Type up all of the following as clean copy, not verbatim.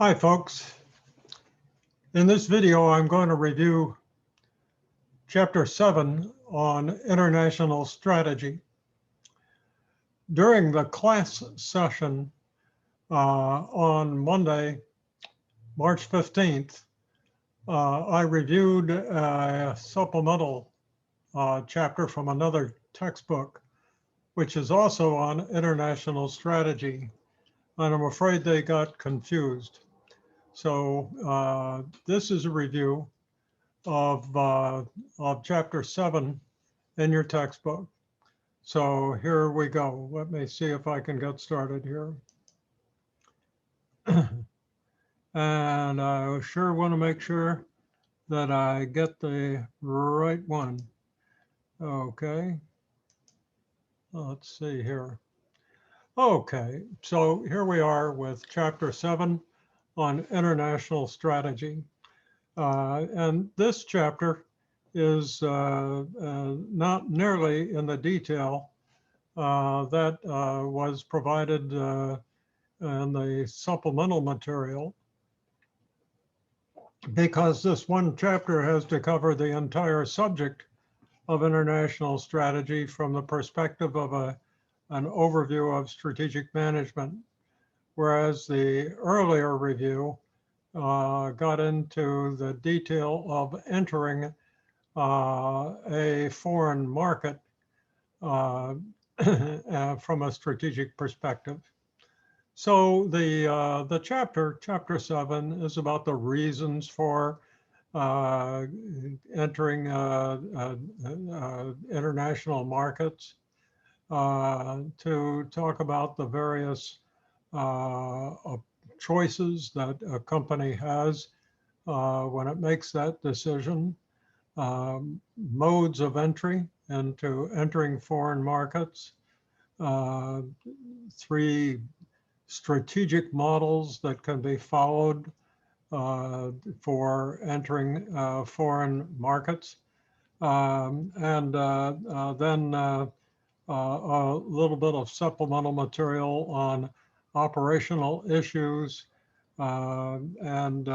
Hi folks. In this video I'm going to review Chapter 7 on International Strategy. During the class session on Monday, March 15th, I reviewed a supplemental chapter from another textbook, which is also on international strategy, and I'm afraid they got confused. So this is a review of Chapter 7 in your textbook. So here we go. Let me see if I can get started here. And I sure want to make sure that I get the right one. Okay. Let's see here. Okay, so here we are with Chapter 7 on international strategy. And this chapter is not nearly in the detail that was provided in the supplemental material, because this one chapter has to cover the entire subject of international strategy from the perspective of an overview of strategic management, whereas the earlier review got into the detail of entering a foreign market from a strategic perspective. So the chapter 7, is about the reasons for entering international markets, to talk about the various choices that a company has when it makes that decision, modes of entry into entering foreign markets, 3 strategic models that can be followed for entering foreign markets, and then a little bit of supplemental material on operational issues and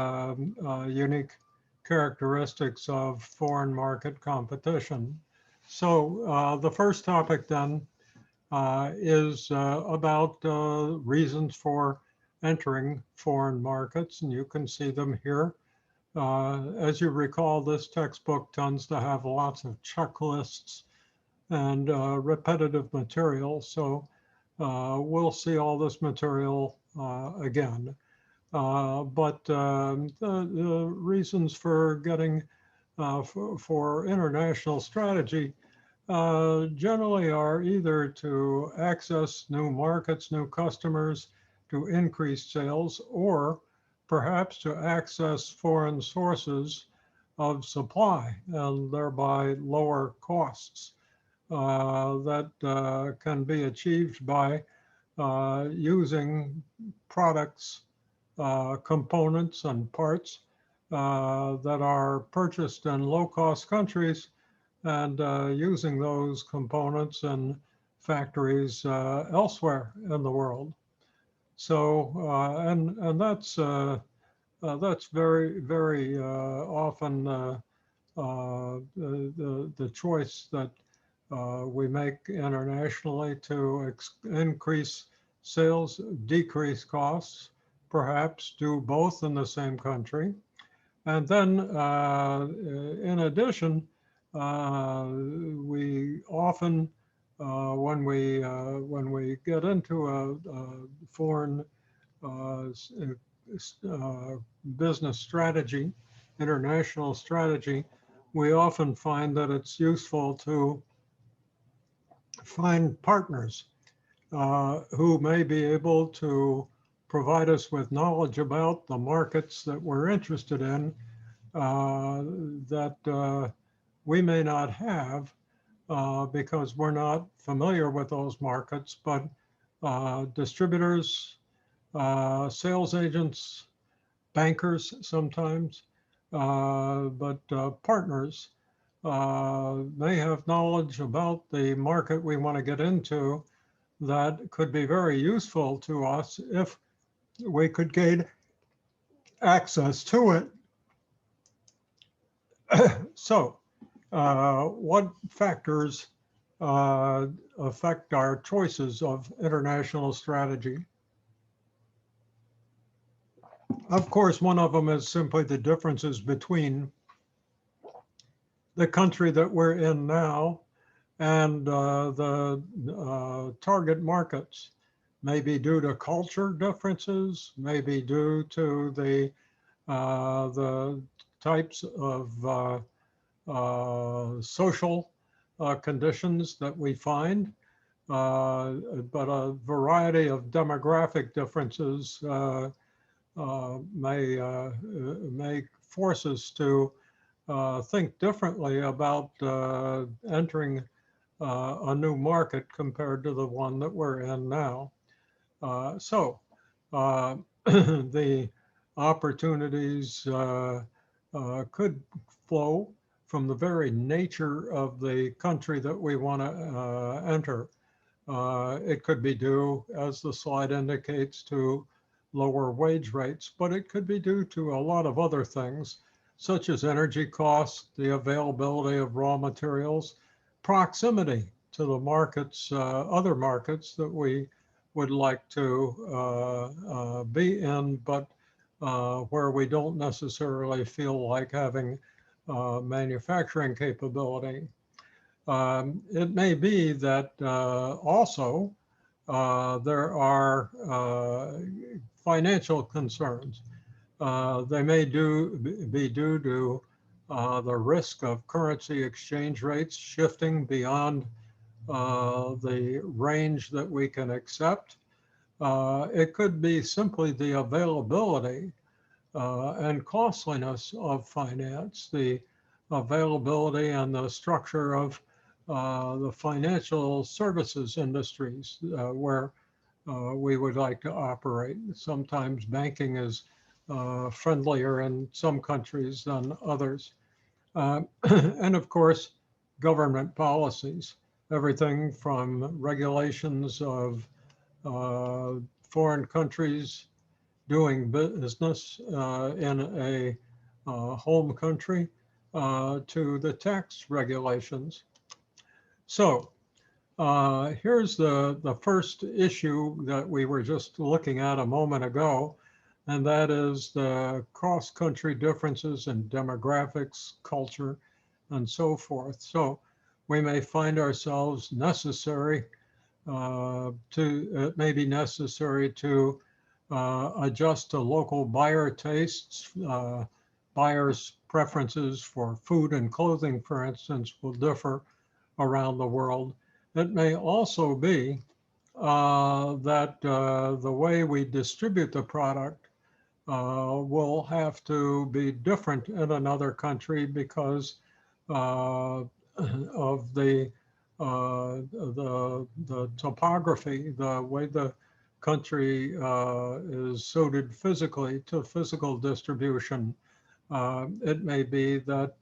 unique characteristics of foreign market competition. So the first topic then is about reasons for entering foreign markets, and you can see them here. As you recall, this textbook tends to have lots of checklists and repetitive material, so we'll see all this material again. But the reasons for getting for international strategy generally are either to access new markets, new customers, to increase sales, or perhaps to access foreign sources of supply and thereby lower costs that can be achieved by using products, components and parts that are purchased in low-cost countries, and using those components in factories elsewhere in the world. So and that's very, very often the choice that we make internationally, to increase sales, decrease costs, perhaps do both in the same country. And then in addition, we often, when we get into a foreign business strategy, international strategy, we often find that it's useful to find partners who may be able to provide us with knowledge about the markets that we're interested in that we may not have because we're not familiar with those markets, but distributors, sales agents, bankers sometimes, but partners may have knowledge about the market we want to get into that could be very useful to us if we could gain access to it. So, what factors affect our choices of international strategy? Of course, one of them is simply the differences between the country that we're in now and the target markets. Maybe due to culture differences, maybe due to the types of social conditions that we find, but a variety of demographic differences may force us to think differently about entering a new market compared to the one that we're in now. So the opportunities could flow from the very nature of the country that we want to enter. It could be due, as the slide indicates, to lower wage rates, but it could be due to a lot of other things, such as energy costs, the availability of raw materials, proximity to the markets, other markets that we would like to be in, but where we don't necessarily feel like having manufacturing capability. It may be that also there are financial concerns. They may be due to the risk of currency exchange rates shifting beyond the range that we can accept. It could be simply the availability and costliness of finance, the availability and the structure of the financial services industries where we would like to operate. Sometimes banking is friendlier in some countries than others. And of course, government policies, everything from regulations of foreign countries doing business in a home country to the tax regulations. So here's the first issue that we were just looking at a moment ago, and that is the cross-country differences in demographics, culture, and so forth. So we may find ourselves it may be necessary to adjust to local buyer tastes. Buyers' preferences for food and clothing, for instance, will differ around the world. It may also be that the way we distribute the product will have to be different in another country because of the topography, the way the country is suited physically to physical distribution. It may be that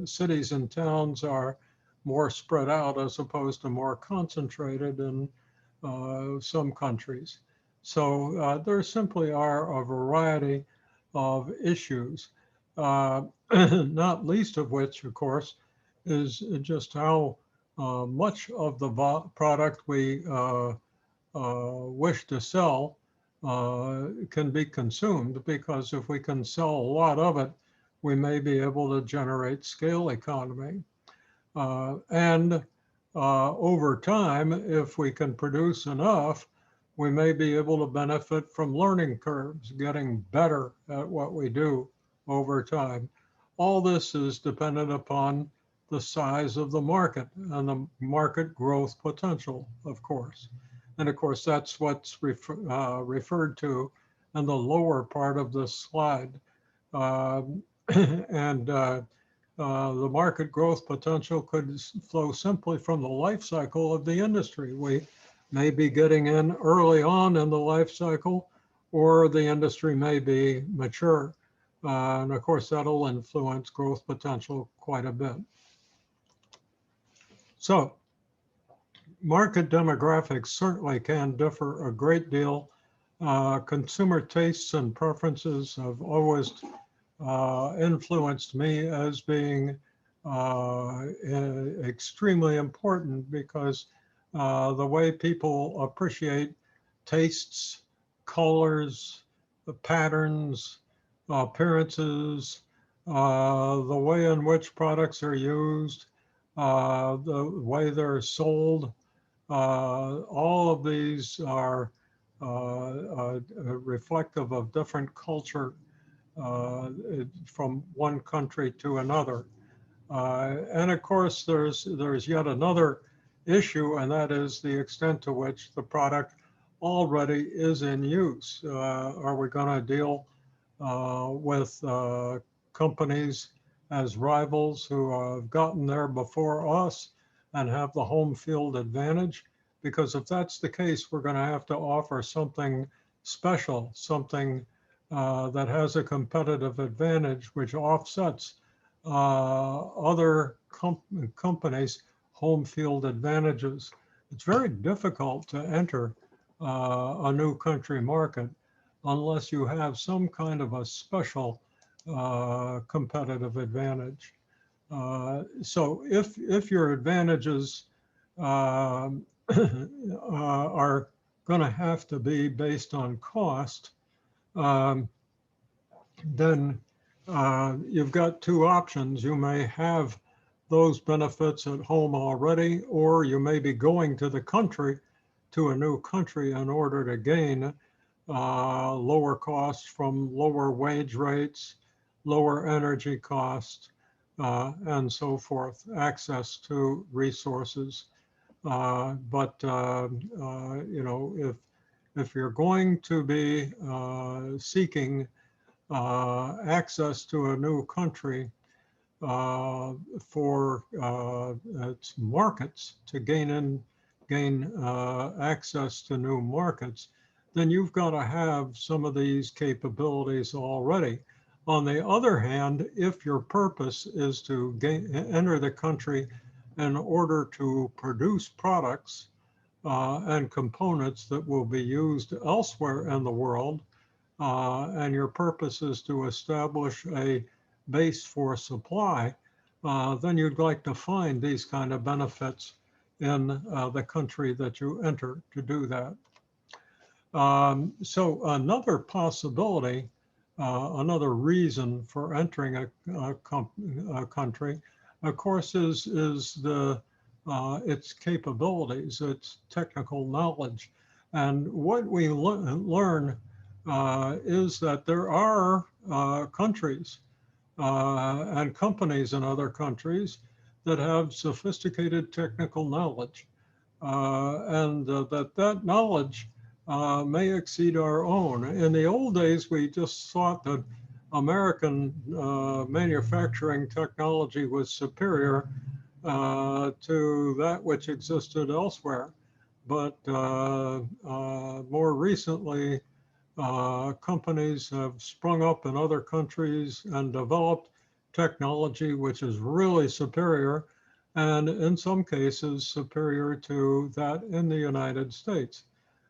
cities and towns are more spread out as opposed to more concentrated in some countries. So there simply are a variety of issues, not least of which, of course, is just how much of the product we wish to sell can be consumed, because if we can sell a lot of it, we may be able to generate scale economy. And over time, if we can produce enough, we may be able to benefit from learning curves, getting better at what we do over time. All this is dependent upon the size of the market and the market growth potential, of course. And of course, that's what's referred to in the lower part of this slide. The market growth potential could flow simply from the life cycle of the industry. We may be getting in early on in the life cycle, or the industry may be mature. And of course, that'll influence growth potential quite a bit. So market demographics certainly can differ a great deal Consumer tastes and preferences have always influenced me as being extremely important because the way people appreciate tastes, colors, the patterns, appearances, the way in which products are used, the way they're sold, all of these are reflective of different culture from one country to another. And of course, there's yet another issue, and that is the extent to which the product already is in use. Are we going to deal with companies as rivals who have gotten there before us and have the home field advantage? Because if that's the case, we're going to have to offer something special, something that has a competitive advantage, which offsets other companies' home field advantages. It's very difficult to enter a new country market unless you have some kind of a special competitive advantage. So if your advantages are going to have to be based on cost, then you've got two options. You may have those benefits at home already, or you may be going to a new country in order to gain lower costs from lower wage rates, lower energy costs, and so forth, access to resources. But you know, if you're going to be seeking access to a new country for its markets, to gain access to new markets, then you've got to have some of these capabilities already. On the other hand, if your purpose is to enter the country in order to produce products and components that will be used elsewhere in the world, and your purpose is to establish a base for supply, then you'd like to find these kind of benefits in the country that you enter to do that. So another possibility, another reason for entering a country, of course, is its capabilities, its technical knowledge. And what we learn is that there are countries and companies in other countries that have sophisticated technical knowledge, and that knowledge may exceed our own. In the old days, we just thought that American manufacturing technology was superior to that which existed elsewhere. But more recently, companies have sprung up in other countries and developed technology which is really superior, and in some cases superior to that in the United States.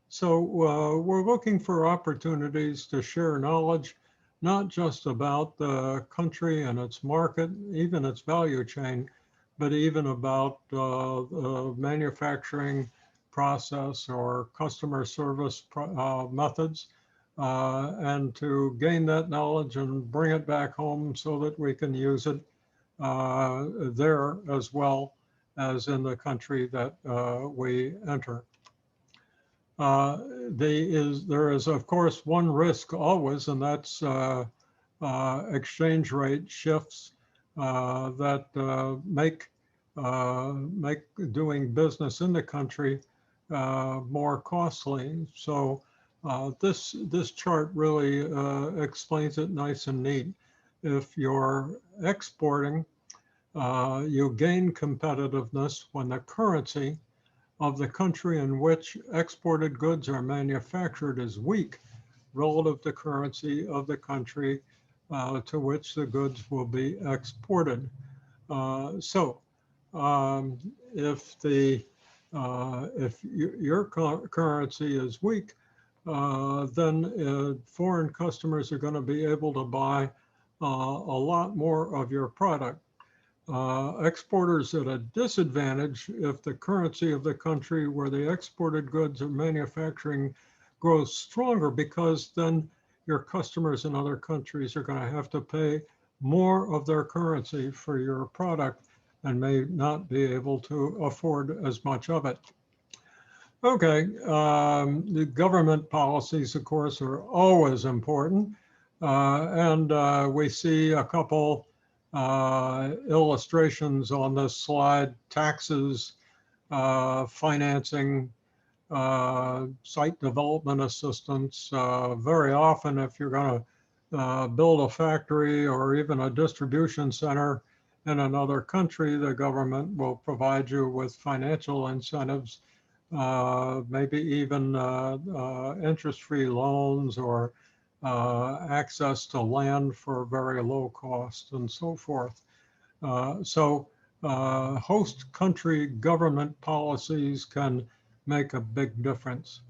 So we're looking for opportunities to share knowledge, not just about the country and its market, even its value chain, but even about manufacturing process or customer service methods, and to gain that knowledge and bring it back home so that we can use it there as well as in the country that we enter. There is, of course, one risk always, and that's exchange rate shifts that make doing business in the country more costly. So this chart really explains it nice and neat. If you're exporting, you gain competitiveness when the currency of the country in which exported goods are manufactured is weak relative to currency of the country to which the goods will be exported. If your currency is weak, then foreign customers are going to be able to buy a lot more of your product. Exporters at a disadvantage if the currency of the country where the exported goods are manufacturing grows stronger, because then your customers in other countries are going to have to pay more of their currency for your product and may not be able to afford as much of it. Okay, the government policies, of course, are always important. And we see a couple illustrations on this slide: taxes, financing, site development assistance. Very often, if you're going to build a factory or even a distribution center in another country, the government will provide you with financial incentives, maybe even interest-free loans or access to land for very low cost and so forth. So host country government policies can make a big difference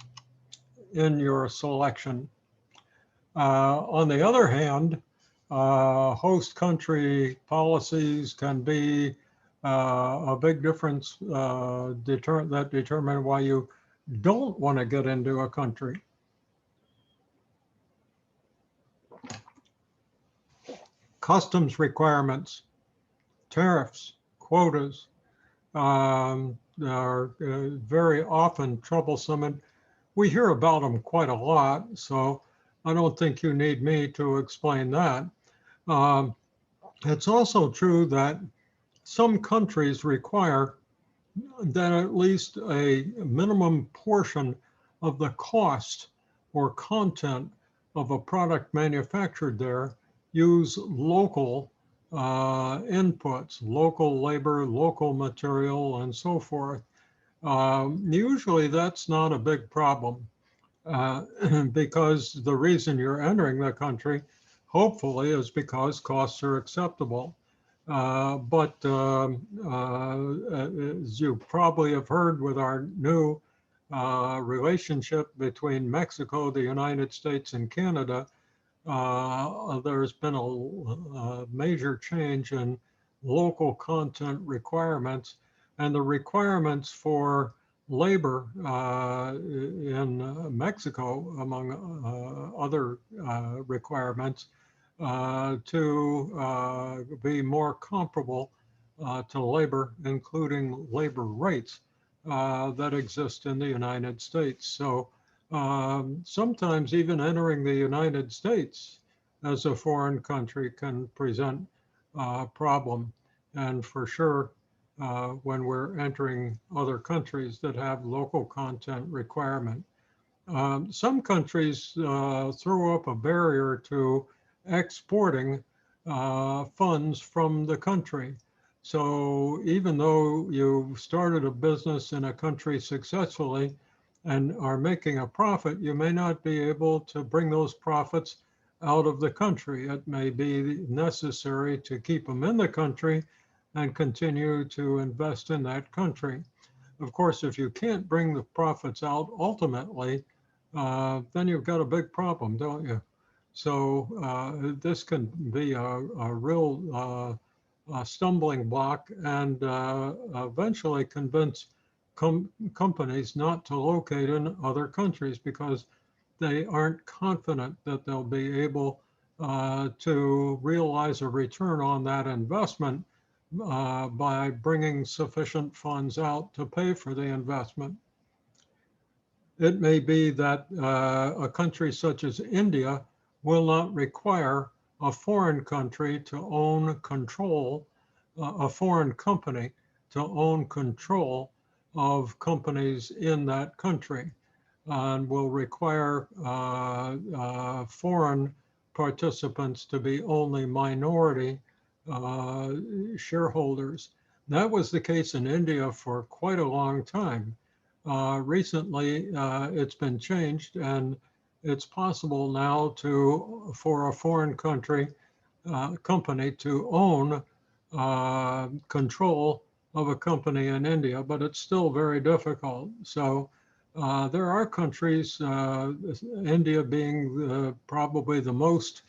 in your selection. On the other hand, host country policies can be a big difference that determine why you don't want to get into a country. Customs requirements, tariffs, quotas are very often troublesome, and we hear about them quite a lot, so I don't think you need me to explain that. It's also true that some countries require that at least a minimum portion of the cost or content of a product manufactured there use local inputs, local labor, local material, and so forth. Usually that's not a big problem because the reason you're entering the country, hopefully, is because costs are acceptable. But as you probably have heard with our new relationship between Mexico, the United States, and Canada, there's been a major change in local content requirements, and the requirements for labor in Mexico, among other requirements, to be more comparable to labor, including labor rates that exist in the United States. So sometimes even entering the United States as a foreign country can present a problem. And for sure, when we're entering other countries that have local content requirement. Some countries throw up a barrier to exporting funds from the country. So even though you started a business in a country successfully and are making a profit, you may not be able to bring those profits out of the country. It may be necessary to keep them in the country and continue to invest in that country. Of course, if you can't bring the profits out ultimately, then you've got a big problem, don't you? So this can be a real stumbling block, and eventually convince companies not to locate in other countries because they aren't confident that they'll be able to realize a return on that investment by bringing sufficient funds out to pay for the investment. It may be that a country such as India will not require a foreign country to own control, a foreign company to own control of companies in that country, and will require foreign participants to be only minority shareholders. That was the case in India for quite a long time. Recently, it's been changed, and it's possible now for a foreign country company to own control of a company in India, but it's still very difficult. So There are countries, India being probably the most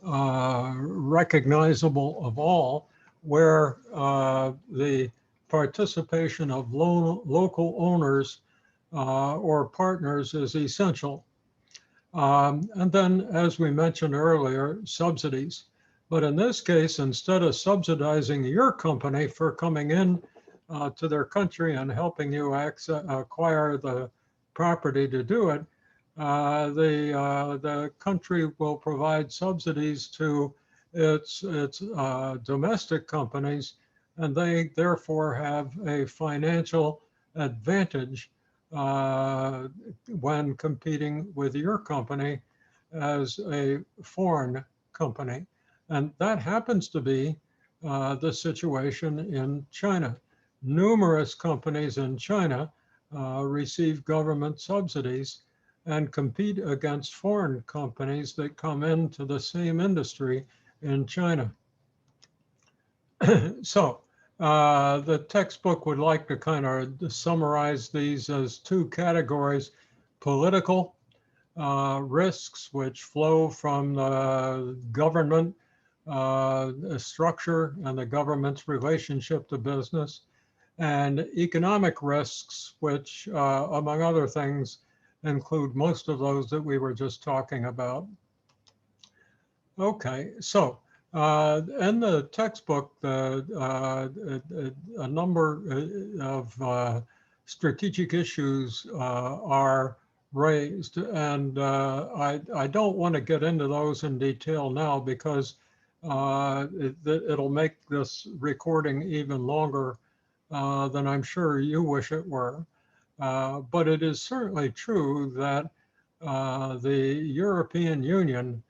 recognizable of all, where the participation of local owners or partners is essential. And then, as we mentioned earlier, subsidies. But in this case, instead of subsidizing your company for coming in to their country and helping you acquire the property to do it, the country will provide subsidies to its domestic companies, and they therefore have a financial advantage when competing with your company as a foreign company. And that happens to be the situation in China. Numerous companies in China receive government subsidies and compete against foreign companies that come into the same industry in China. So the textbook would like to kind of summarize these as two categories: political risks, which flow from the government structure and the government's relationship to business, and economic risks, which, among other things, include most of those that we were just talking about. Okay, so in the textbook, a number of strategic issues are raised, and I don't want to get into those in detail now because it'll make this recording even longer than I'm sure you wish it were. But it is certainly true that the European Union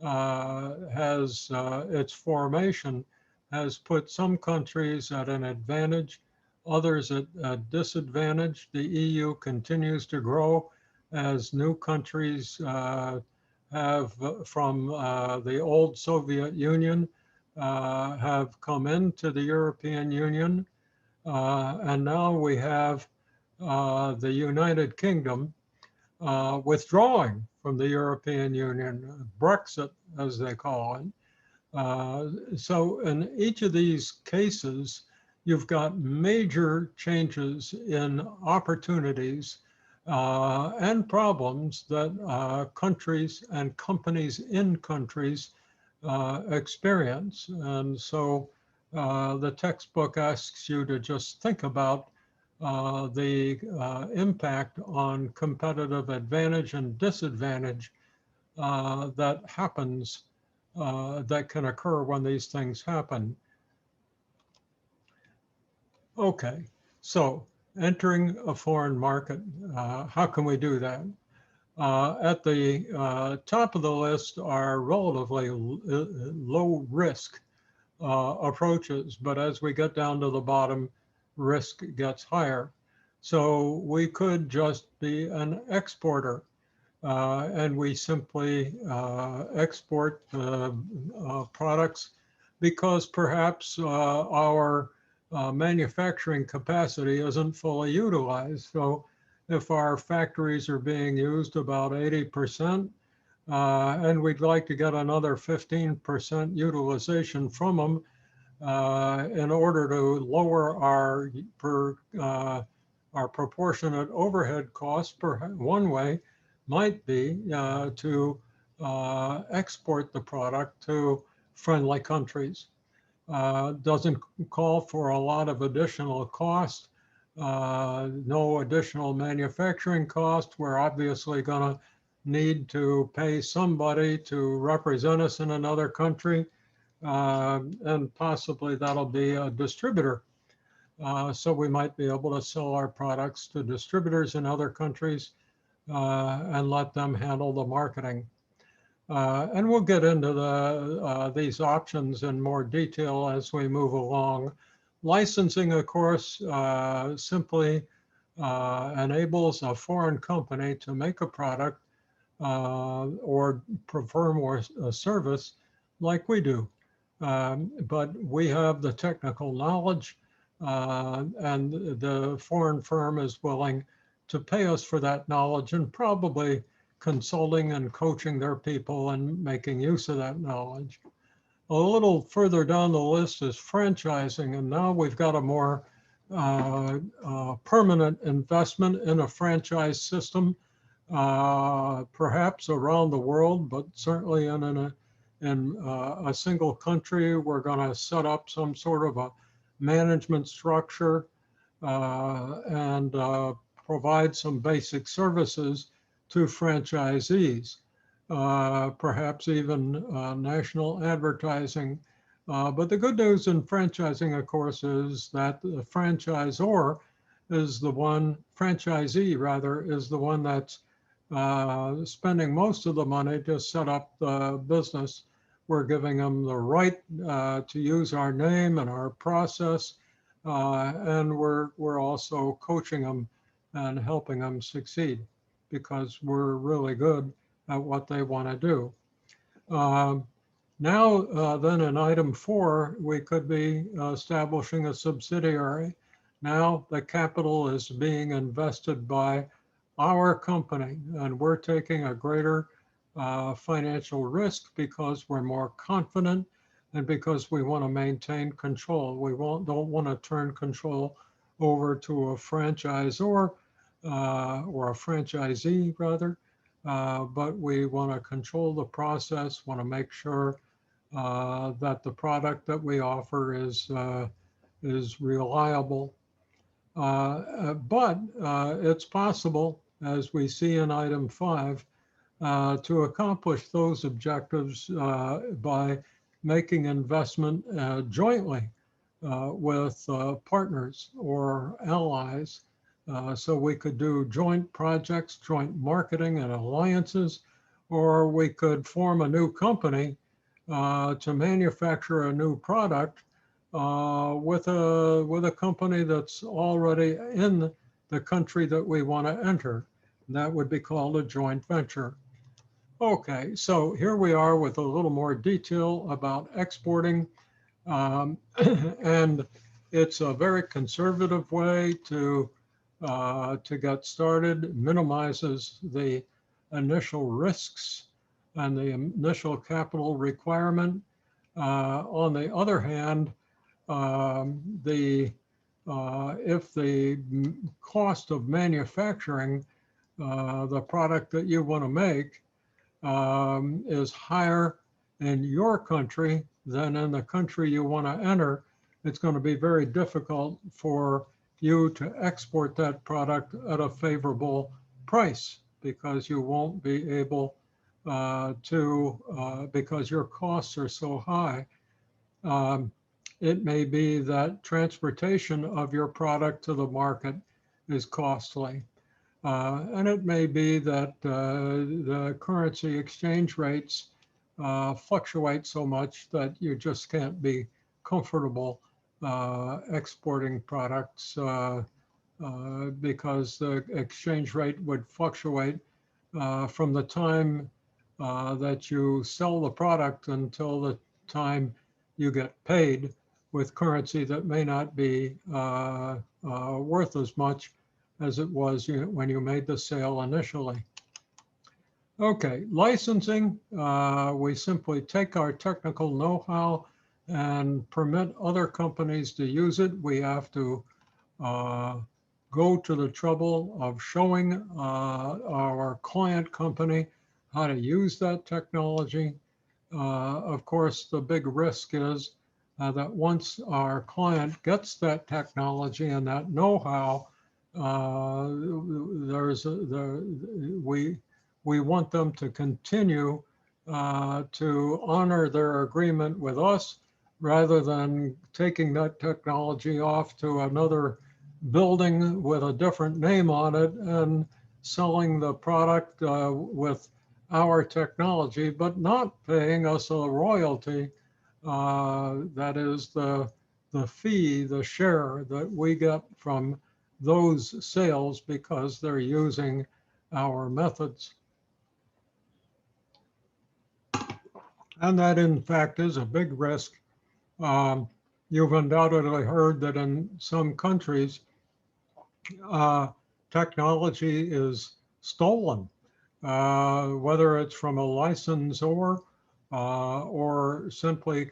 has its formation has put some countries at an advantage, others at a disadvantage. The EU continues to grow as new countries have from the old Soviet Union have come into the European Union. And now we have the United Kingdom withdrawing from the European Union, Brexit, as they call it. So in each of these cases, you've got major changes in opportunities and problems that countries and companies in countries experience. And so the textbook asks you to just think about the impact on competitive advantage and disadvantage that happens, that can occur when these things happen. Okay, so entering a foreign market, how can we do that? At the top of the list are relatively low risk approaches, but as we get down to the bottom, risk gets higher. So we could just be an exporter and we simply export products because perhaps our manufacturing capacity isn't fully utilized. So if our factories are being used about 80%, and we'd like to get another 15% utilization from them in order to lower our proportionate overhead costs, one way might be to export the product to friendly countries. Doesn't call for a lot of additional cost, no additional manufacturing cost. We're obviously going to need to pay somebody to represent us in another country, and possibly that'll be a distributor. So we might be able to sell our products to distributors in other countries and let them handle the marketing. And we'll get into these options in more detail as we move along. Licensing, of course, simply enables a foreign company to make a product or perform a service like we do. But we have the technical knowledge and the foreign firm is willing to pay us for that knowledge and probably consulting and coaching their people and making use of that knowledge. A little further down the list is franchising, and now we've got a more permanent investment in a franchise system, perhaps around the world, but certainly in a single country. We're going to set up some sort of a management structure and provide some basic services to franchisees. Perhaps even national advertising. But the good news in franchising, of course, is that the franchisee is the one that's spending most of the money to set up the business. We're giving them the right to use our name and our process, and we're also coaching them and helping them succeed because we're really good at what they want to do. Now, then in item 4, we could be establishing a subsidiary. Now the capital is being invested by our company, and we're taking a greater financial risk because we're more confident and because we want to maintain control. We don't want to turn control over to a franchisor or a franchisee rather. But we want to control the process, want to make sure that the product that we offer is reliable. But it's possible, as we see in item 5, to accomplish those objectives by making investment jointly with partners or allies. So we could do joint projects, joint marketing and alliances, or we could form a new company to manufacture a new product with a company that's already in the country that we want to enter. That would be called a joint venture. Okay, so here we are with a little more detail about exporting. And it's a very conservative way to get started, minimizes the initial risks and the initial capital requirement. On the other hand, if the cost of manufacturing the product that you want to make is higher in your country than in the country you want to enter, it's going to be very difficult for you to export that product at a favorable price because you won't be able because your costs are so high. It may be that transportation of your product to the market is costly. And it may be that the currency exchange rates fluctuate so much that you just can't be comfortable exporting products because the exchange rate would fluctuate from the time that you sell the product until the time you get paid with currency that may not be worth as much as it was when you made the sale initially. Okay, licensing, we simply take our technical know-how and permit other companies to use it. We have to go to the trouble of showing our client company how to use that technology. Of course, the big risk is that once our client gets that technology and that know-how, we want them to continue to honor their agreement with us rather than taking that technology off to another building with a different name on it and selling the product with our technology, but not paying us a royalty. That is the fee, the share that we get from those sales because they're using our methods. And that, in fact, is a big risk. You've undoubtedly heard that in some countries, technology is stolen, whether it's from a licensor or simply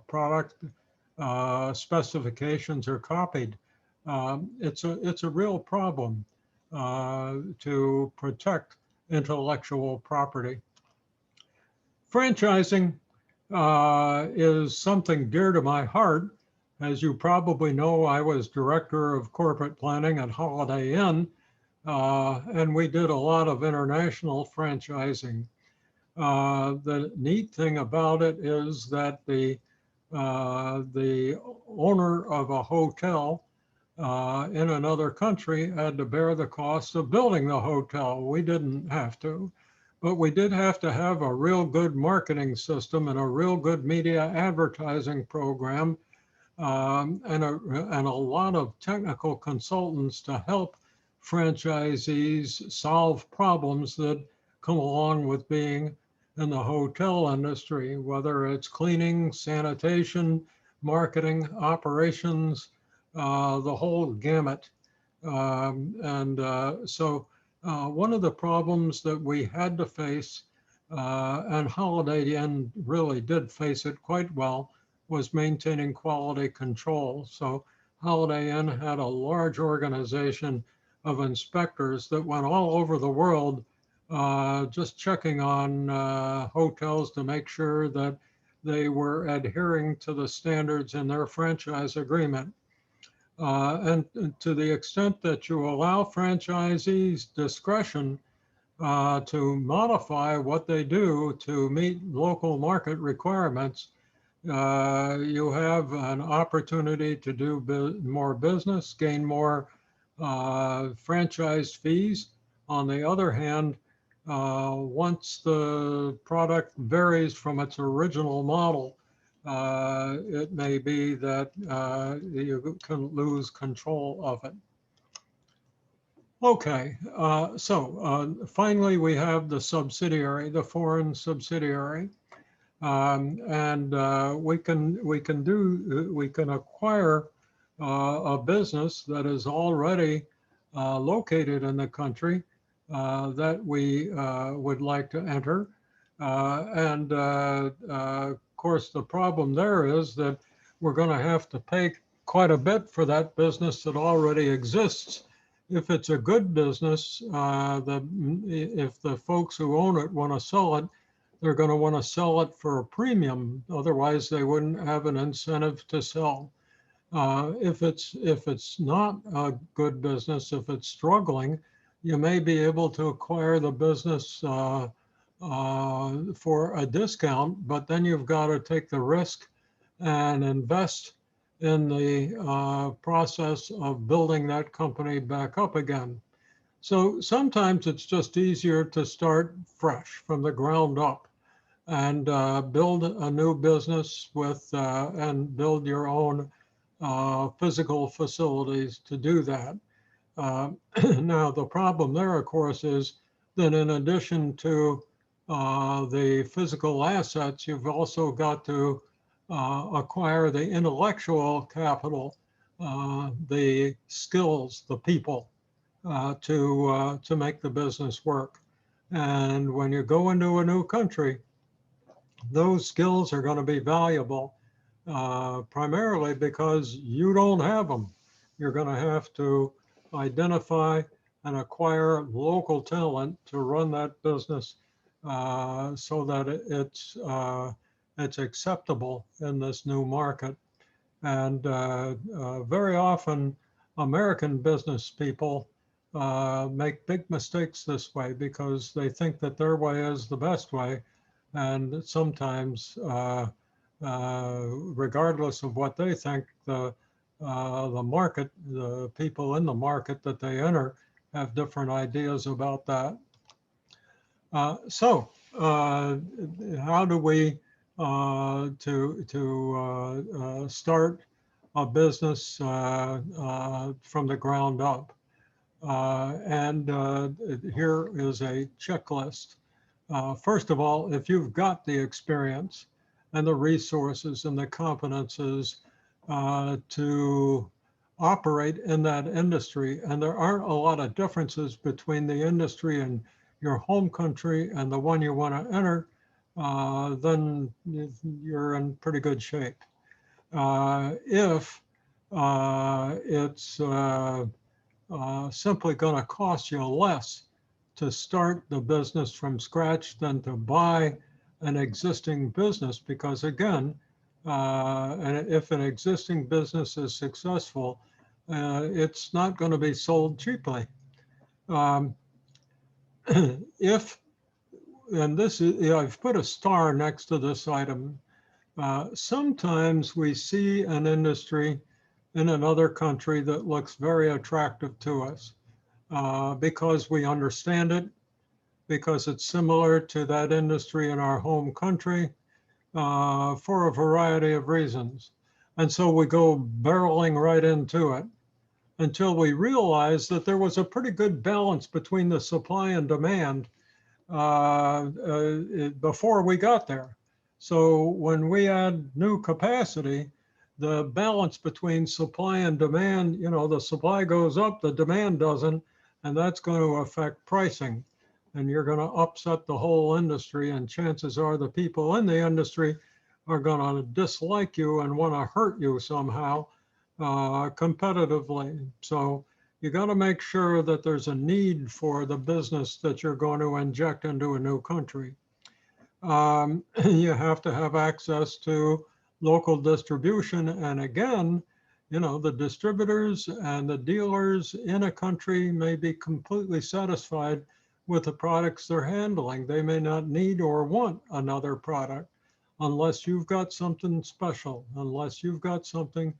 product specifications are copied. It's a real problem to protect intellectual property. Franchising is something dear to my heart. As you probably know, I was director of corporate planning at Holiday Inn, and we did a lot of international franchising. The neat thing about it is that the owner of a hotel in another country had to bear the cost of building the hotel. We didn't have to, but we did have to have a real good marketing system and a real good media advertising program, and a lot of technical consultants to help franchisees solve problems that come along with being in the hotel industry, whether it's cleaning, sanitation, marketing, operations, the whole gamut. So one of the problems that we had to face, and Holiday Inn really did face it quite well, was maintaining quality control. So Holiday Inn had a large organization of inspectors that went all over the world, just checking on hotels to make sure that they were adhering to the standards in their franchise agreement. And to the extent that you allow franchisees discretion to modify what they do to meet local market requirements, you have an opportunity to do more business, gain more franchise fees. On the other hand, once the product varies from its original model, it may be that you can lose control of it. Okay, so finally we have the subsidiary, the foreign subsidiary, and we can acquire a business that is already located in the country that we would like to enter, and of course the problem there is that we're going to have to pay quite a bit for that business that already exists. If it's a good business, if the folks who own it want to sell it, they're going to want to sell it for a premium. Otherwise, they wouldn't have an incentive to sell. If it's not a good business, if it's struggling, you may be able to acquire the business for a discount, but then you've got to take the risk and invest in the process of building that company back up again. So sometimes it's just easier to start fresh from the ground up and build a new business with and build your own physical facilities to do that. Now, the problem there, of course, is that in addition to the physical assets, you've also got to acquire the intellectual capital, the skills, the people to make the business work. And when you go into a new country, those skills are going to be valuable, primarily because you don't have them. You're going to have to identify and acquire local talent to run that business so that it's acceptable in this new market. And very often, American business people make big mistakes this way because they think that their way is the best way. And sometimes, regardless of what they think, the market, the people in the market that they enter have different ideas about that. So how do we start a business from the ground up? And here is a checklist. First of all, if you've got the experience and the resources and the competences to operate in that industry, and there aren't a lot of differences between the industry in your home country and the one you want to enter, then you're in pretty good shape. If it's simply going to cost you less to start the business from scratch than to buy an existing business, because again, and if an existing business is successful, it's not going to be sold cheaply. If, and this is, I've put a star next to this item. Sometimes we see an industry in another country that looks very attractive to us because we understand it, because it's similar to that industry in our home country for a variety of reasons. And so we go barreling right into it until we realize that there was a pretty good balance between the supply and demand before we got there. So when we add new capacity, the balance between supply and demand, you know, the supply goes up, the demand doesn't, and that's going to affect pricing. And you're going to upset the whole industry, and chances are the people in the industry are going to dislike you and want to hurt you somehow competitively. So you got to make sure that there's a need for the business that you're going to inject into a new country. You have to have access to local distribution. And again, you know, the distributors and the dealers in a country may be completely satisfied with the products they're handling. They may not need or want another product unless you've got something special, unless you've got something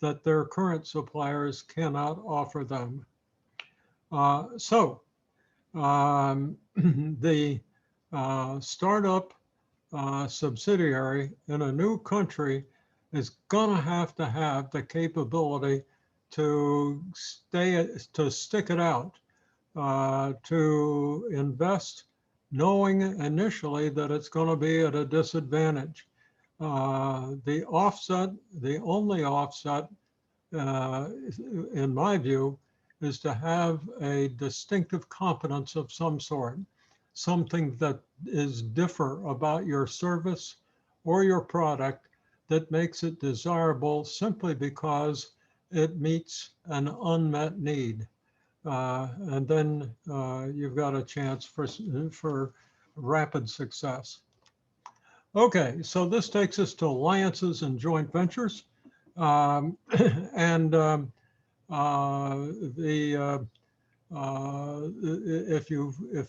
that their current suppliers cannot offer them. The startup subsidiary in a new country is going to have the capability to stick it out, to invest, knowing initially that it's going to be at a disadvantage. The only offset, in my view, is to have a distinctive competence of some sort, something that is different about your service or your product that makes it desirable simply because it meets an unmet need. And then you've got a chance for rapid success. Okay, so this takes us to alliances and joint ventures. If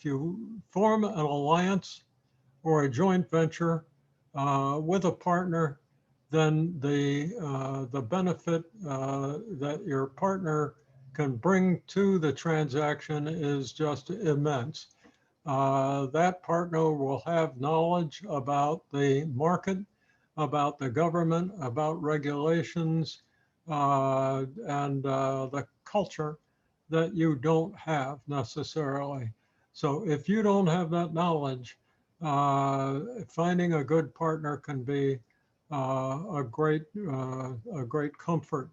you form an alliance or a joint venture with a partner, then the benefit that your partner can bring to the transaction is just immense. That partner will have knowledge about the market, about the government, about regulations, and the culture that you don't have necessarily. So if you don't have that knowledge, finding a good partner can be a great comfort.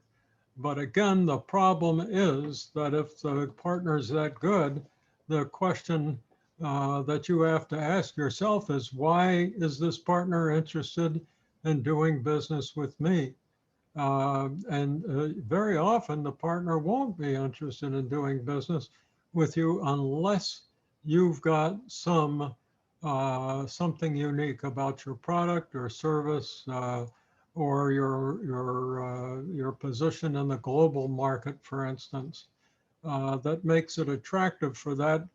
But again, the problem is that if the partner's that good, the question that you have to ask yourself is, why is this partner interested in doing business with me? Very often the partner won't be interested in doing business with you unless you've got something unique about your product or service or your position in the global market, for instance, that makes it attractive for that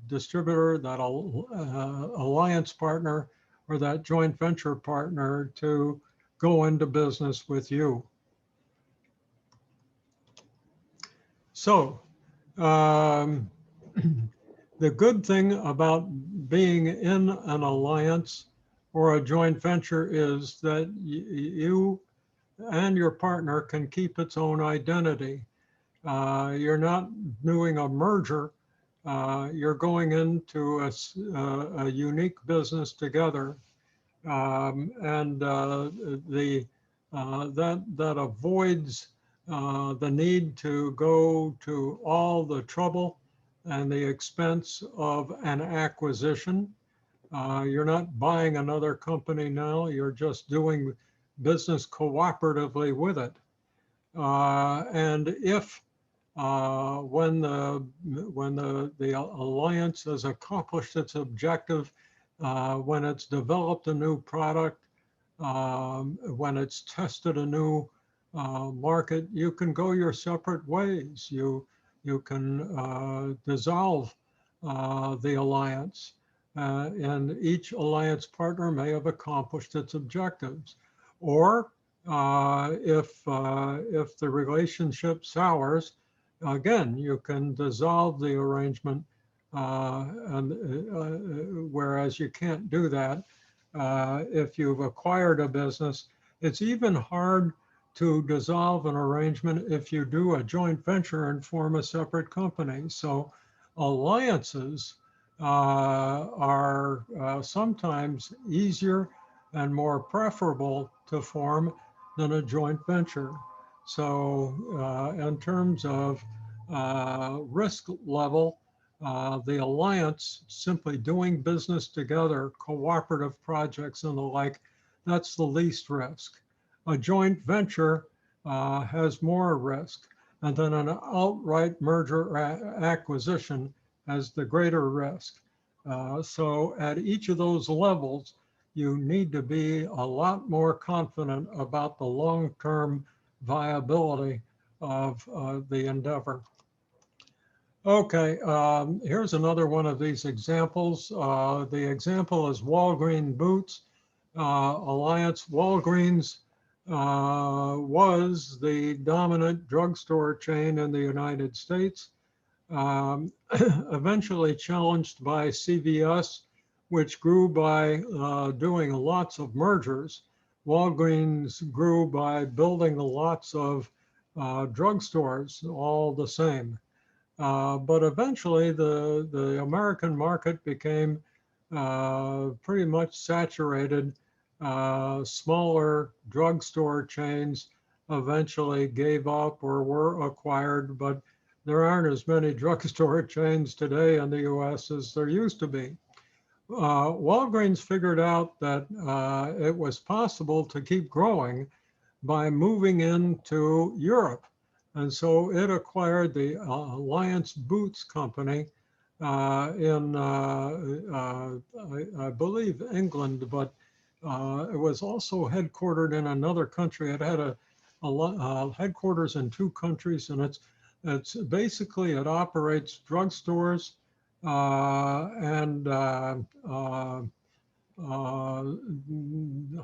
distributor, that alliance partner, or that joint venture partner to go into business with you. So the good thing about being in an alliance or a joint venture is that you and your partner can keep its own identity. You're not doing a merger. You're going into a unique business together. The that avoids the need to go to all the trouble and the expense of an acquisition. You're not buying another company now, you're just doing business cooperatively with it. And if when the alliance has accomplished its objective, when it's developed a new product, when it's tested a new market, you can go your separate ways. You can dissolve the alliance, and each alliance partner may have accomplished its objectives. Or if the relationship sours, again, you can dissolve the arrangement, whereas you can't do that if you've acquired a business. It's even hard to dissolve an arrangement if you do a joint venture and form a separate company. So alliances are sometimes easier and more preferable to form than a joint venture. So in terms of risk level, the alliance, simply doing business together, cooperative projects and the like, that's the least risk. A joint venture has more risk, and then an outright merger acquisition has the greater risk. So at each of those levels, you need to be a lot more confident about the long-term viability of the endeavor. Okay, here's another one of these examples. The example is Walgreens Boots Alliance. Walgreens was the dominant drugstore chain in the United States, eventually challenged by CVS, which grew by doing lots of mergers. Walgreens grew by building lots of drugstores, all the same. But eventually the American market became pretty much saturated. Smaller drugstore chains eventually gave up or were acquired, but there aren't as many drugstore chains today in the US as there used to be. Walgreens figured out that it was possible to keep growing by moving into Europe. And so it acquired the Alliance Boots Company in, I believe, England, but it was also headquartered in another country. It had a headquarters in 2 countries, and it's basically, it operates drugstores and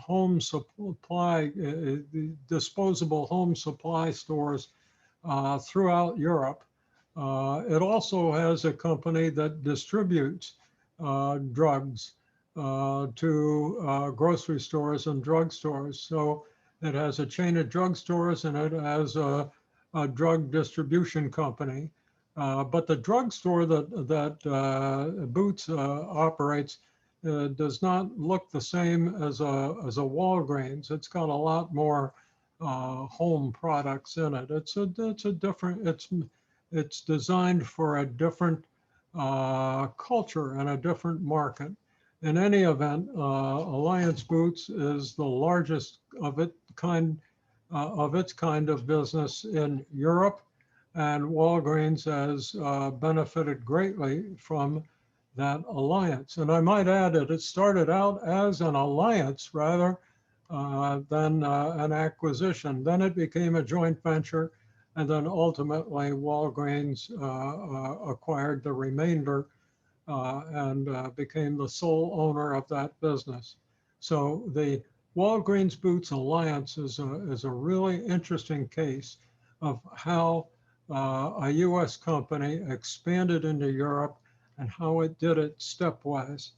home supply, disposable home supply stores throughout Europe. It also has a company that distributes drugs to grocery stores and drugstores. So it has a chain of drugstores and it has a drug distribution company. But the drugstore that Boots operates does not look the same as a Walgreens. It's got a lot more home products in it. It's a different. It's designed for a different culture and a different market. In any event, Alliance Boots is the largest of its kind of business in Europe, and Walgreens has benefited greatly from that alliance. And I might add that it started out as an alliance rather than an acquisition. Then it became a joint venture, and then ultimately Walgreens acquired the remainder and became the sole owner of that business. So the Walgreens Boots Alliance is a really interesting case of how a US company expanded into Europe and how it did it stepwise.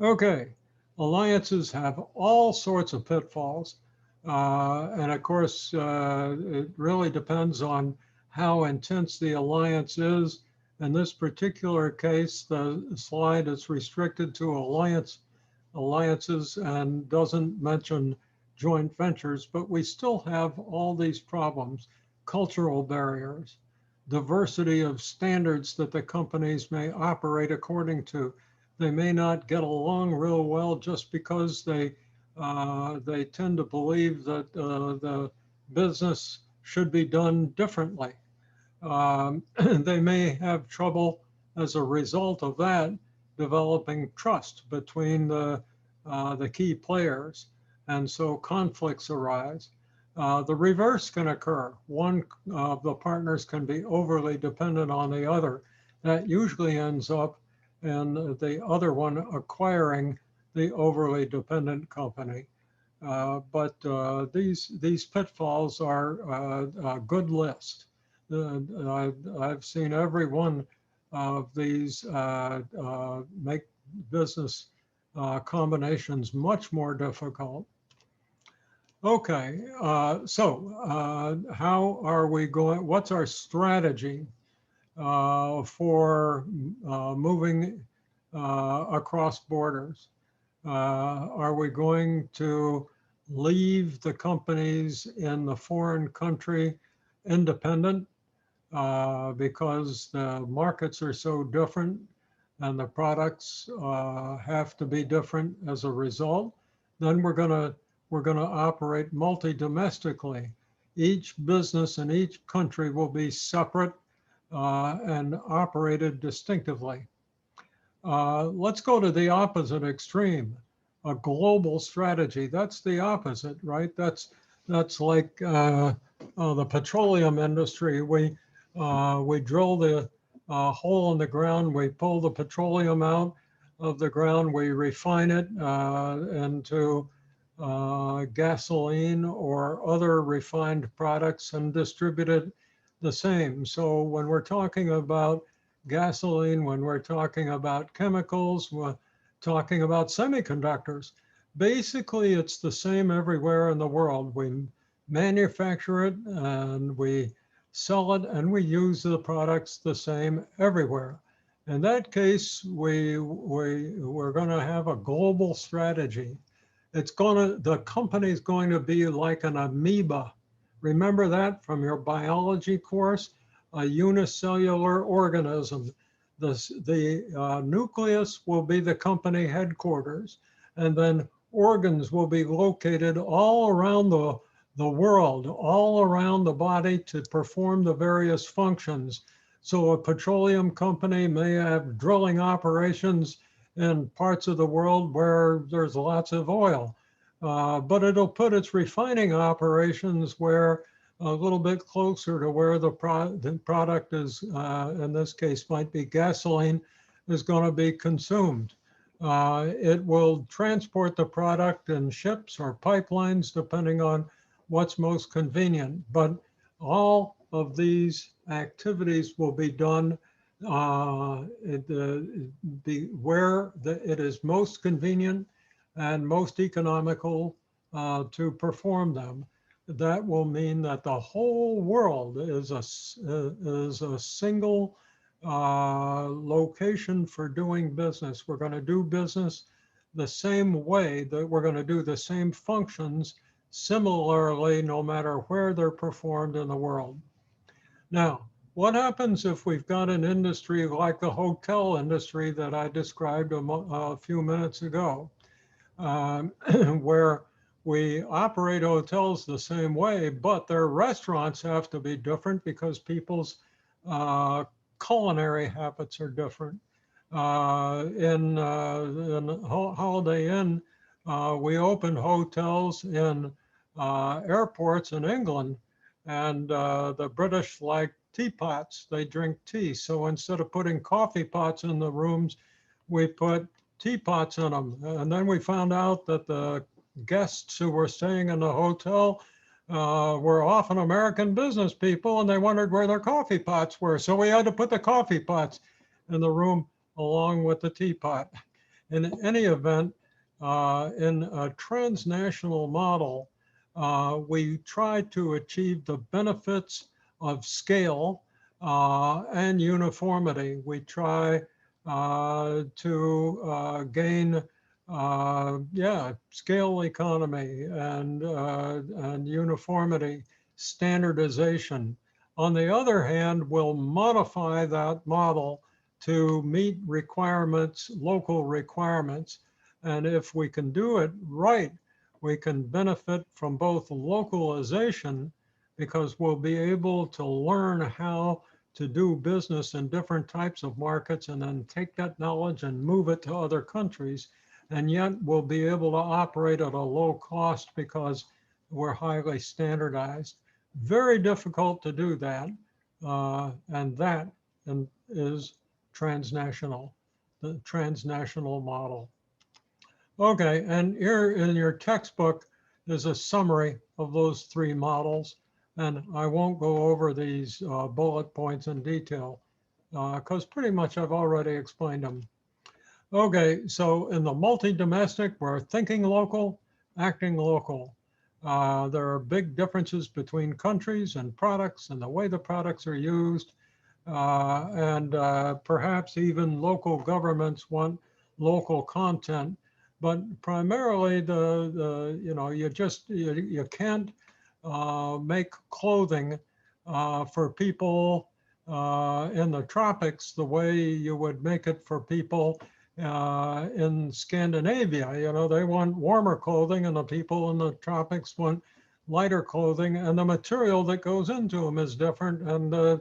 Okay, alliances have all sorts of pitfalls. And of course, it really depends on how intense the alliance is. In this particular case, the slide is restricted to alliances and doesn't mention joint ventures, but we still have all these problems, cultural barriers, diversity of standards that the companies may operate according to. They may not get along real well just because they tend to believe that the business should be done differently. They may have trouble as a result of that developing trust between the key players, and so conflicts arise. The reverse can occur. One of the partners can be overly dependent on the other. That usually ends up in the other one acquiring the overly dependent company. But these pitfalls are a good list. I've seen every one of these make business combinations much more difficult. Okay, so how are we going? What's our strategy for moving across borders? Are we going to leave the companies in the foreign country independent because the markets are so different and the products have to be different as a result? Then we're gonna operate multi-domestically. Each business in each country will be separate and operated distinctively. Let's go to the opposite extreme, a global strategy. That's the opposite, right? That's like the petroleum industry. We drill the hole in the ground, we pull the petroleum out of the ground, we refine it into gasoline or other refined products and distribute it the same. So when we're talking about gasoline, when we're talking about chemicals, we're talking about semiconductors, basically it's the same everywhere in the world. We manufacture it and we sell it and we use the products the same everywhere. In that case, we're going to have a global strategy. The company's going to be like an amoeba. Remember that from your biology course? A unicellular organism. The nucleus will be the company headquarters, and then organs will be located all around the world, all around the body to perform the various functions. So a petroleum company may have drilling operations in parts of the world where there's lots of oil, but it'll put its refining operations where a little bit closer to where the product is, in this case might be gasoline, is going to be consumed. It will transport the product in ships or pipelines, depending on what's most convenient. But all of these activities will be done where it is most convenient and most economical to perform them. That will mean that the whole world is a single location for doing business. We're going to do business the same way, that we're going to do the same functions similarly, no matter where they're performed in the world. Now, what happens if we've got an industry like the hotel industry that I described a few minutes ago, where we operate hotels the same way, but their restaurants have to be different because people's culinary habits are different. In Holiday Inn, we opened hotels in airports in England, and the British like teapots. They drink tea. So instead of putting coffee pots in the rooms, we put teapots in them. And then we found out that the guests who were staying in the hotel were often American business people, and they wondered where their coffee pots were. So we had to put the coffee pots in the room along with the teapot. In any event, in a transnational model, we try to achieve the benefits of scale and uniformity. We try to gain yeah, scale economy and uniformity, standardization. On the other hand, we'll modify that model to meet requirements, local requirements. And if we can do it right, we can benefit from both localization because we'll be able to learn how to do business in different types of markets and then take that knowledge and move it to other countries. And yet we'll be able to operate at a low cost because we're highly standardized. Very difficult to do that. And that is transnational, the transnational model. Okay, and here in your textbook is a summary of those three models. And I won't go over these bullet points in detail because pretty much I've already explained them. Okay, so in the multi-domestic, we're thinking local, acting local. There are big differences between countries and products and the way the products are used. And perhaps even local governments want local content. But primarily you can't make clothing for people in the tropics the way you would make it for people in Scandinavia. They want warmer clothing and the people in the tropics want lighter clothing, and the material that goes into them is different. And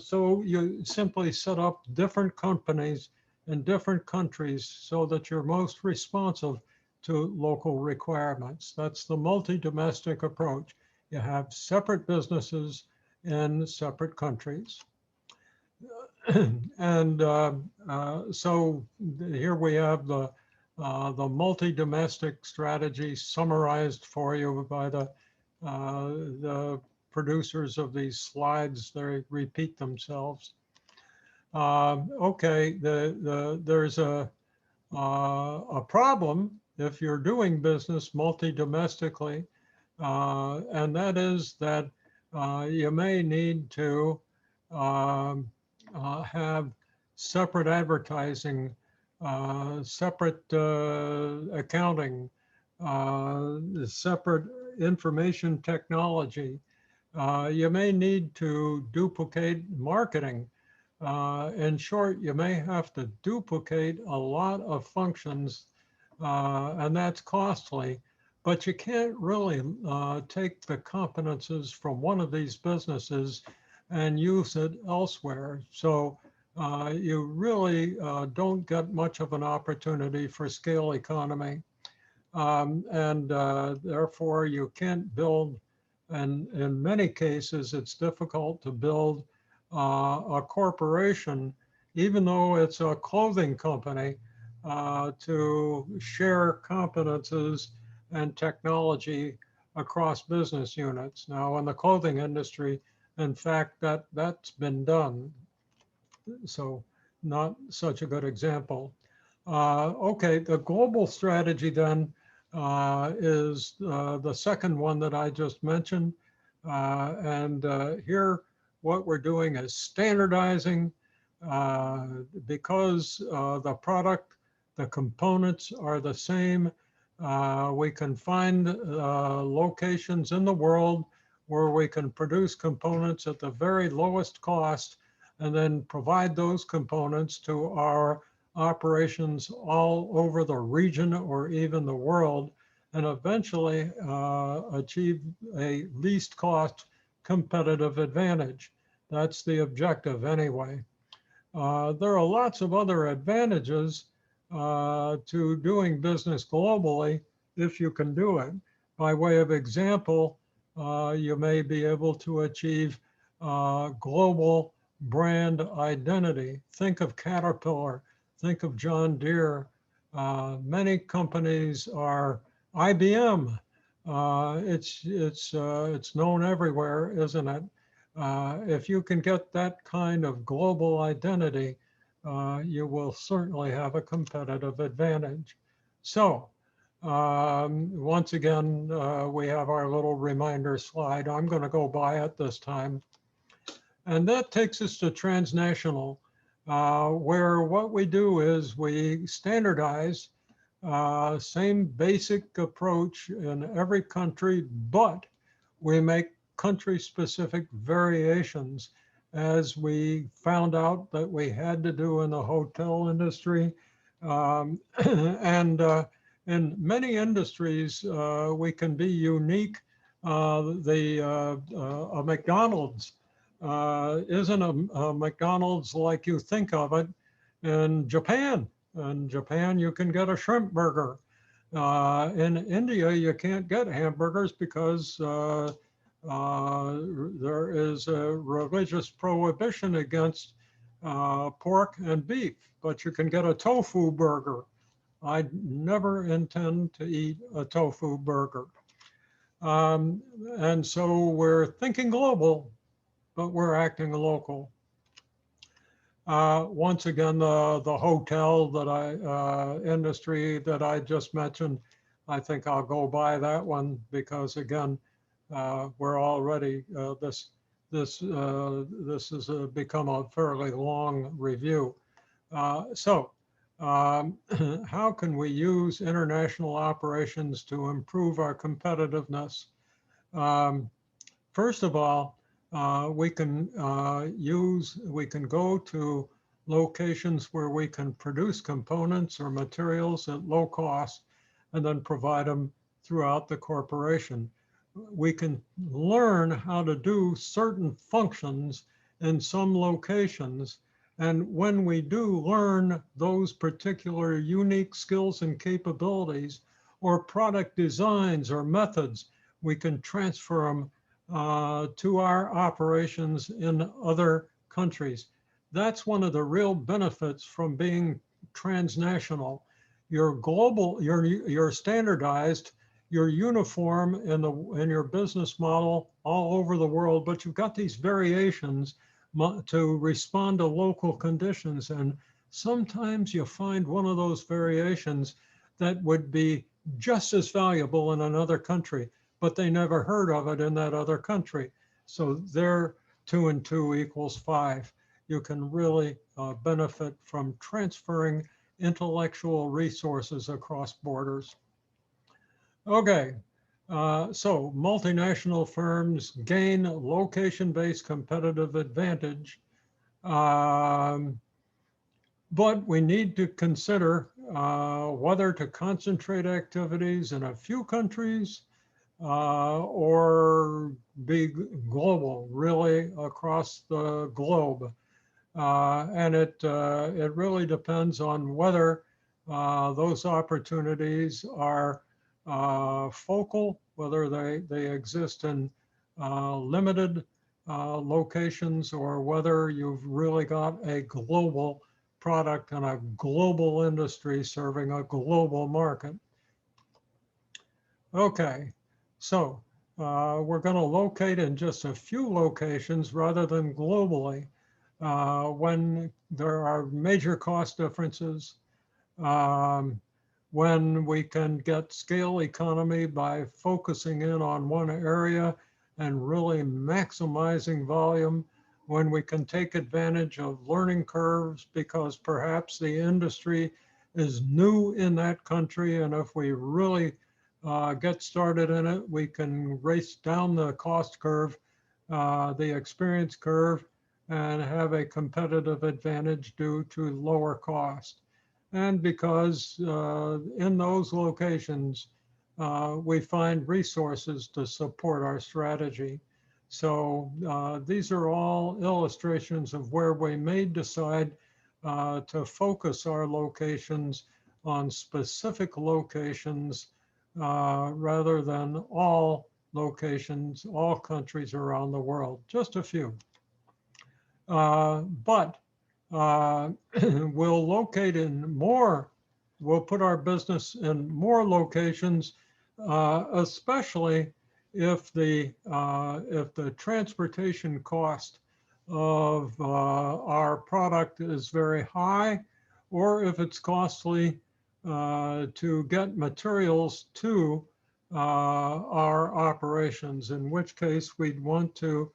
so you simply set up different companies in different countries so that you're most responsive to local requirements. That's the multi-domestic approach. You have separate businesses in separate countries. And so here we have the multi-domestic strategy summarized for you by the producers of these slides. They repeat themselves. Okay, there's a problem if you're doing business multi-domestically, and that is that you may need to have separate advertising, separate accounting, separate information technology. You may need to duplicate marketing. In short, you may have to duplicate a lot of functions, and that's costly. But you can't really take the competences from one of these businesses and use it elsewhere. So you really don't get much of an opportunity for scale economy. And therefore, you can't build, and in many cases, it's difficult to build a corporation, even though it's a clothing company, to share competences and technology across business units. Now, in the clothing industry, in fact, that's been done. So not such a good example. Okay, the global strategy then is the second one that I just mentioned. And here, what we're doing is standardizing because the product, the components are the same. We can find locations in the world where we can produce components at the very lowest cost and then provide those components to our operations all over the region or even the world, and eventually achieve a least cost competitive advantage. That's the objective anyway. There are lots of other advantages to doing business globally if you can do it. By way of example, you may be able to achieve global brand identity. Think of Caterpillar, think of John Deere. Many companies are IBM. It's known everywhere, isn't it? If you can get that kind of global identity, you will certainly have a competitive advantage. So once again, we have our little reminder slide. I'm going to go by it this time. And that takes us to transnational, where what we do is we standardize Same basic approach in every country, but we make country-specific variations, as we found out that we had to do in the hotel industry. And in many industries, we can be unique. A McDonald's isn't a McDonald's like you think of it in Japan. In Japan, you can get a shrimp burger. In India, you can't get hamburgers because there is a religious prohibition against pork and beef, but you can get a tofu burger. I never intend to eat a tofu burger. And so we're thinking global, but we're acting local. Once again, the hotel that industry that I just mentioned, I think I'll go by that one because again, we're already this has become a fairly long review. So how can we use international operations to improve our competitiveness? First of all, we can go to locations where we can produce components or materials at low cost and then provide them throughout the corporation. We can learn how to do certain functions in some locations. And when we do learn those particular unique skills and capabilities or product designs or methods, we can transfer them to our operations in other countries. That's one of the real benefits from being transnational. You're global, you're standardized, you're uniform in your business model all over the world, but you've got these variations to respond to local conditions. And sometimes you find one of those variations that would be just as valuable in another country, but they never heard of it in that other country. So there, 2 and 2 equals 5. You can really benefit from transferring intellectual resources across borders. Okay, so multinational firms gain location-based competitive advantage, but we need to consider whether to concentrate activities in a few countries or be global, really across the globe. And it really depends on whether those opportunities are focal, whether they exist in limited locations, or whether you've really got a global product and a global industry serving a global market. Okay, so we're going to locate in just a few locations rather than globally when there are major cost differences, when we can get scale economy by focusing in on one area and really maximizing volume, when we can take advantage of learning curves because perhaps the industry is new in that country, and if we really get started in it, we can race down the cost curve, the experience curve, and have a competitive advantage due to lower cost. And because in those locations, we find resources to support our strategy. So these are all illustrations of where we may decide to focus our locations on specific locations rather than all locations, all countries around the world, just a few. But we'll locate in more, we'll put our business in more locations, especially if the transportation cost of our product is very high, or if it's costly to get materials to our operations, in which case we'd want to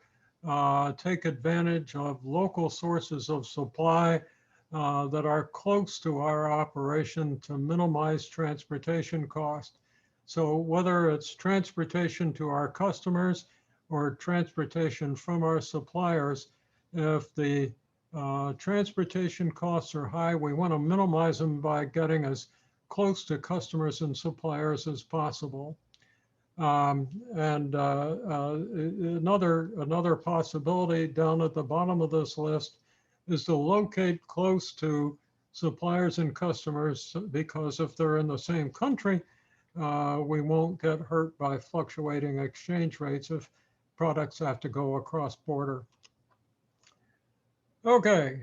take advantage of local sources of supply that are close to our operation to minimize transportation cost. So whether it's transportation to our customers or transportation from our suppliers, if the transportation costs are high, we want to minimize them by getting as close to customers and suppliers as possible. Another possibility down at the bottom of this list is to locate close to suppliers and customers, because if they're in the same country, we won't get hurt by fluctuating exchange rates if products have to go across border. Okay,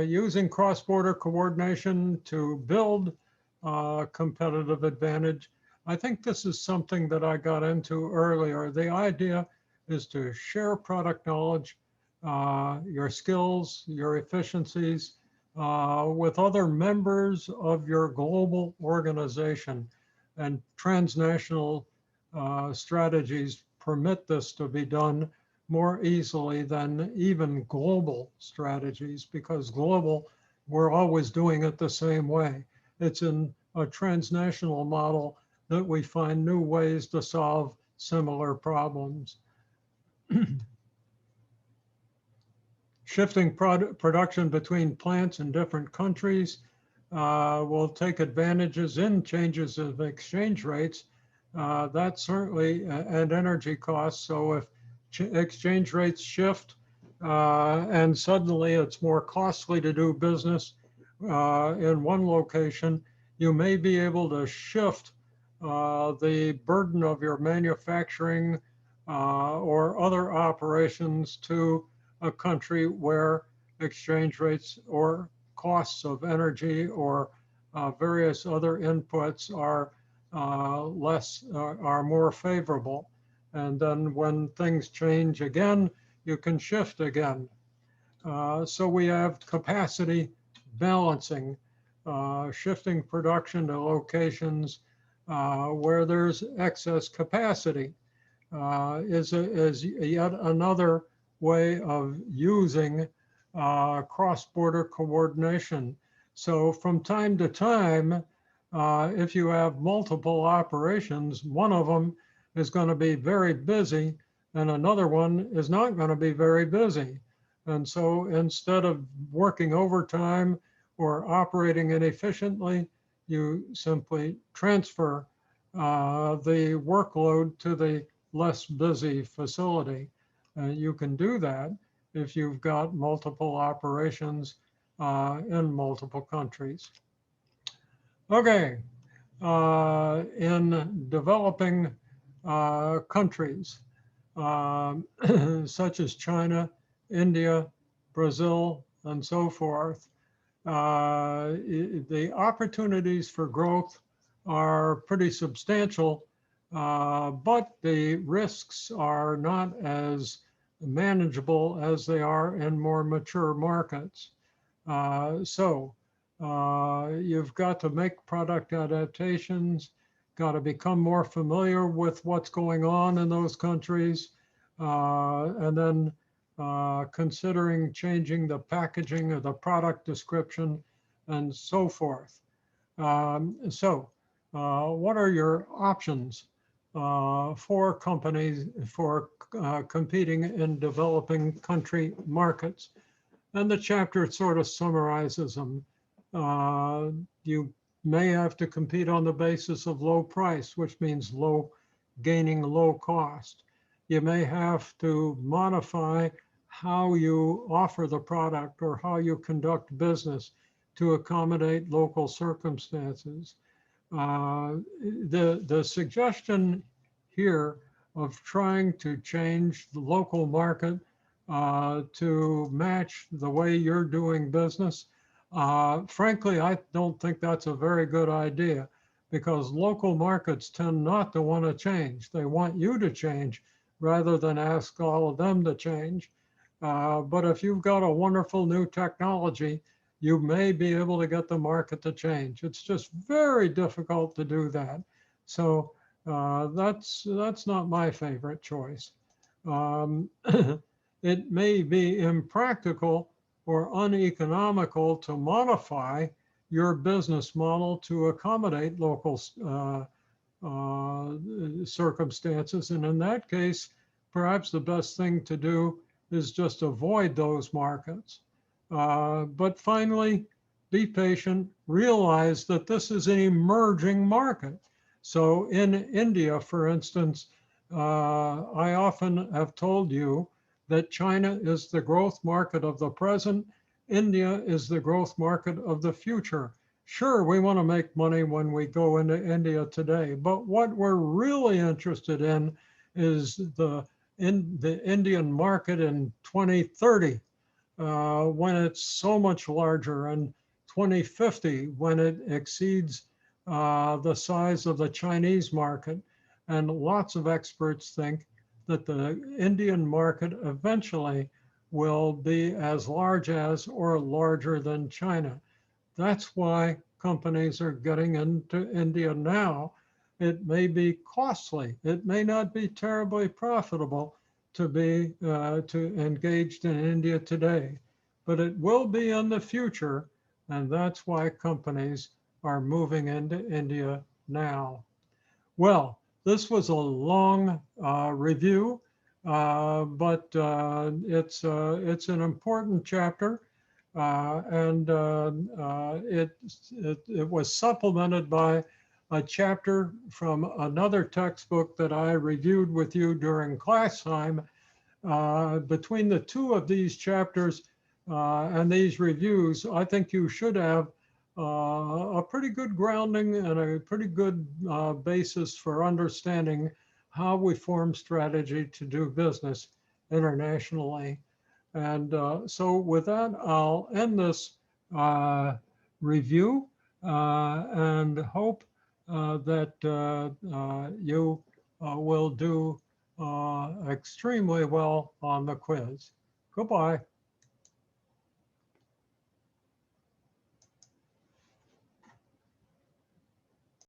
using cross-border coordination to build competitive advantage. I think this is something that I got into earlier. The idea is to share product knowledge, your skills, your efficiencies with other members of your global organization. And transnational strategies permit this to be done more easily than even global strategies, because global, we're always doing it the same way. It's in a transnational model that we find new ways to solve similar problems. Shifting production between plants in different countries will take advantages in changes of exchange rates. That certainly, and energy costs. So if exchange rates shift and suddenly it's more costly to do business in one location, you may be able to shift the burden of your manufacturing or other operations to a country where exchange rates or costs of energy or various other inputs are are more favorable. And then when things change again, you can shift again. So we have capacity balancing, shifting production to locations where there's excess capacity is yet another way of using cross-border coordination. So from time to time, if you have multiple operations, one of them is going to be very busy and another one is not going to be very busy. And so instead of working overtime or operating inefficiently, you simply transfer the workload to the less busy facility. You can do that if you've got multiple operations in multiple countries. Okay, in developing countries such as China, India, Brazil, and so forth, the opportunities for growth are pretty substantial, but the risks are not as manageable as they are in more mature markets. You've got to make product adaptations, got to become more familiar with what's going on in those countries, and then considering changing the packaging of the product description and so forth. What are your options for companies for competing in developing country markets? And the chapter sort of summarizes them. You may have to compete on the basis of low price, which means gaining low cost. You may have to modify how you offer the product or how you conduct business to accommodate local circumstances. The suggestion here of trying to change the local market to match the way you're doing business, frankly, I don't think that's a very good idea, because local markets tend not to want to change. They want you to change rather than ask all of them to change. But if you've got a wonderful new technology, you may be able to get the market to change. It's just very difficult to do that. So that's not my favorite choice. It may be impractical or uneconomical to modify your business model to accommodate local circumstances. And in that case, perhaps the best thing to do is just avoid those markets. But finally, be patient, realize that this is an emerging market. So in India, for instance, I often have told you that China is the growth market of the present. India is the growth market of the future. Sure, we want to make money when we go into India today, but what we're really interested in is the Indian market in 2030, when it's so much larger, and 2050 when it exceeds the size of the Chinese market. And lots of experts think that the Indian market eventually will be as large as or larger than China. That's why companies are getting into India now. It may be costly. It may not be terribly profitable to be engaged in India today, but it will be in the future, and that's why companies are moving into India now. Well, this was a long review, but it's an important chapter, and it was supplemented by a chapter from another textbook that I reviewed with you during class time. Between the two of these chapters and these reviews, I think you should have a pretty good grounding and a pretty good basis for understanding how we form strategy to do business internationally. And so with that, I'll end this review and hope that you will do extremely well on the quiz. Goodbye.